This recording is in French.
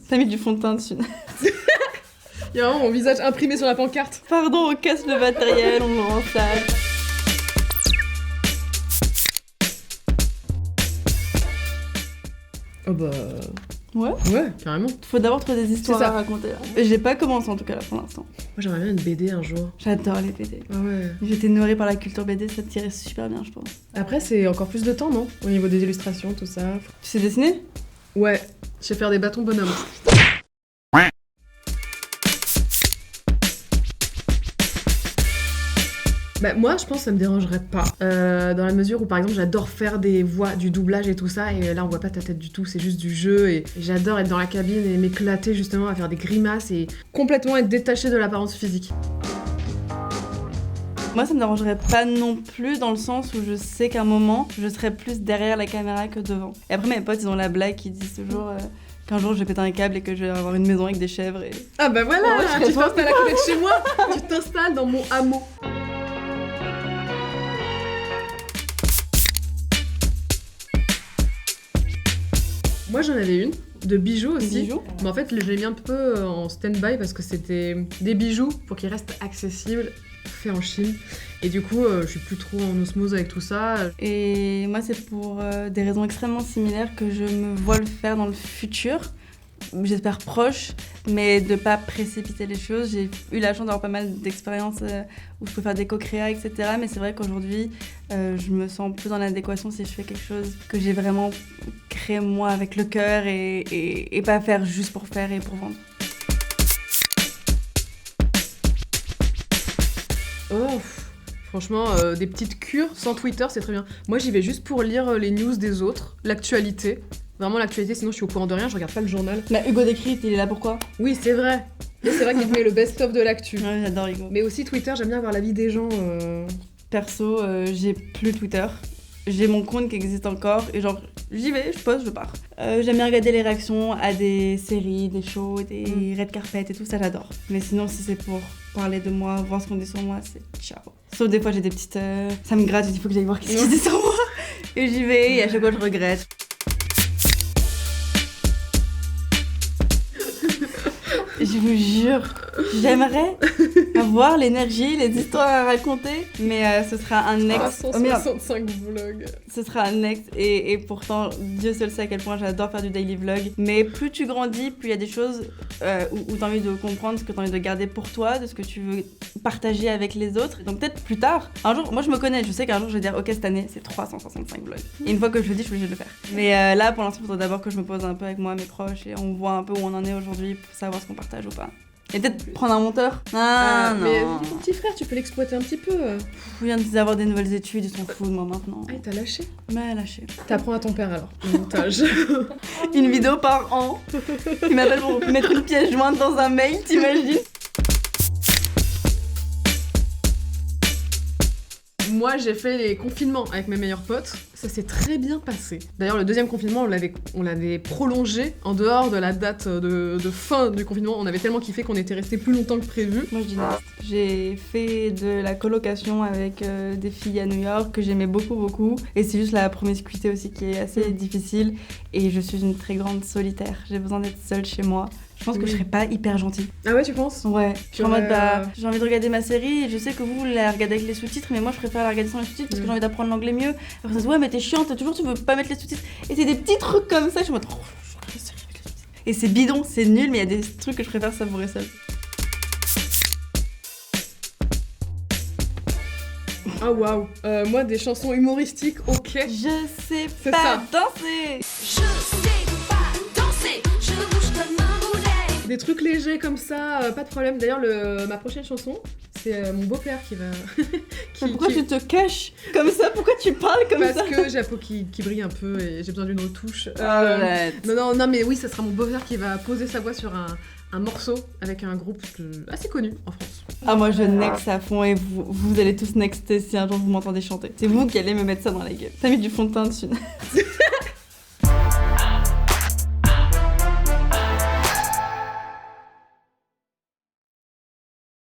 T'as mis du fond de teint dessus. Il y a vraiment mon visage imprimé sur la pancarte. Pardon, on casse le matériel, on le rend sale. Oh bah... Ouais. Ouais, carrément. Faut d'abord trouver des histoires C'est ça. à raconter. Là. J'ai pas commencé en tout cas là pour l'instant. Moi j'aimerais bien une BD un jour. J'adore les BD. Ah ouais. J'étais nourrie par la culture BD, ça tirait super bien je pense. Après c'est encore plus de temps, non? Au niveau des illustrations, tout ça. Tu sais dessiner? Ouais, je sais faire des bâtons bonhommes. Bah moi je pense que ça me dérangerait pas, dans la mesure où par exemple j'adore faire des voix, du doublage et tout ça, et là on voit pas ta tête du tout, c'est juste du jeu, et j'adore être dans la cabine et m'éclater justement à faire des grimaces et complètement être détachée de l'apparence physique. Moi ça me dérangerait pas non plus dans le sens où je sais qu'à un moment je serais plus derrière la caméra que devant. Et après mes potes ils ont la blague qui disent toujours qu'un jour je vais péter un câble et que je vais avoir une maison avec des chèvres et... Ah bah voilà, Ouais, je tu serais t'installes à côté de chez moi, tu t'installes dans mon hameau. Moi j'en avais une, de bijoux aussi. Bijoux. Mais en fait je l'ai mis un peu en stand-by parce que c'était des bijoux pour qu'ils restent accessibles, faits en Chine. Et du coup je suis plus trop en osmose avec tout ça. Et moi c'est pour des raisons extrêmement similaires que je me vois le faire dans le futur. J'espère proche, mais de pas précipiter les choses. J'ai eu la chance d'avoir pas mal d'expériences où je peux faire des co-créas, etc. Mais c'est vrai qu'aujourd'hui, je me sens plus en adéquation si je fais quelque chose que j'ai vraiment créé moi avec le cœur et pas faire juste pour faire et pour vendre. Oh, franchement, des petites cures sans Twitter, c'est très bien. Moi j'y vais juste pour lire les news des autres, l'actualité. Vraiment l'actualité, sinon je suis au courant de rien, je regarde pas le journal. Bah, Hugo Décrypte, il est là pourquoi? Oui, c'est vrai. Et c'est vrai qu'il te met le best-of de l'actu. Ouais, j'adore Hugo. Mais aussi Twitter, j'aime bien voir la vie des gens. Perso, j'ai plus Twitter. J'ai mon compte qui existe encore et genre j'y vais, je poste, je pars. J'aime bien regarder les réactions à des séries, des shows, des red carpet et tout ça, j'adore. Mais sinon, si c'est pour parler de moi, voir ce qu'on dit sur moi, c'est ciao. Sauf des fois, j'ai des petites... ça me gratte, il faut que j'aille voir qu'est-ce qu'ils disent sur moi. Et j'y vais et à chaque fois, je regrette. Je vous jure, j'aimerais avoir l'énergie, les histoires à raconter, mais ce sera un next. Oh, merde. 165 vlogs. Ce sera un next et pourtant, Dieu seul sait à quel point j'adore faire du daily vlog. Mais plus tu grandis, plus il y a des choses où tu as envie de comprendre ce que tu as envie de garder pour toi, de ce que tu veux partager avec les autres. Donc peut-être plus tard, un jour, moi je me connais, je sais qu'un jour je vais dire ok cette année c'est 365 vlogs. Et une fois que je le dis, je suis obligée de le faire. Mais là pour l'instant, il faudrait d'abord que je me pose un peu avec moi, mes proches et on voit un peu où on en est aujourd'hui pour savoir ce qu'on partage ou pas. Et peut-être prendre un monteur. Ah non. Mais ton petit frère, tu peux l'exploiter un petit peu. Je viens d'avoir des nouvelles études, ils sont fous de moi maintenant. Ah, il t'a lâché. Mais lâché. T'apprends à ton père alors, le montage. Une vidéo par an. Il m'appelle pour mettre une pièce jointe dans un mail, t'imagines? Moi, j'ai fait les confinements avec mes meilleurs potes. Ça s'est très bien passé. D'ailleurs, le deuxième confinement, on l'avait prolongé en dehors de la date de fin du confinement. On avait tellement kiffé qu'on était resté plus longtemps que prévu. Moi, je dis next. J'ai fait de la colocation avec des filles à New York que j'aimais beaucoup. Et c'est juste la promiscuité aussi qui est assez difficile. Et je suis une très grande solitaire. J'ai besoin d'être seule chez moi. Je pense que je serais pas hyper gentille. Ah ouais, tu penses? Ouais. Je suis en mode, j'ai envie de regarder ma série et je sais que vous la regardez avec les sous-titres, mais moi je préfère la regarder sans les sous-titres parce que j'ai envie d'apprendre l'anglais mieux. Après ça se dit, ouais, mais t'es chiante, toujours tu veux pas mettre les sous-titres. Et c'est des petits trucs comme ça, je suis en mode, oh, je regarde la série avec les sous-titres. Et c'est bidon, c'est nul, mais il y a des trucs que je préfère savourer seule. Ah waouh. Moi, des chansons humoristiques, ok. Je sais C'est pas ça. danser. Je sais pas danser, je bouge comme un boulet. Des trucs légers comme ça, pas de problème. D'ailleurs, ma prochaine chanson, c'est mon beau-père qui va... Pourquoi tu te caches comme ça? Pourquoi tu parles comme ça? Parce que j'ai la peau qui brille un peu et j'ai besoin d'une retouche. Arrête. Non, mais oui, ça sera mon beau-père qui va poser sa voix sur un morceau avec un groupe assez connu en France. Ah, moi je next à fond et vous allez tous nexter si un jour vous m'entendez chanter. C'est vous qui allez me mettre ça dans la gueule. T'as mis du fond de teint dessus.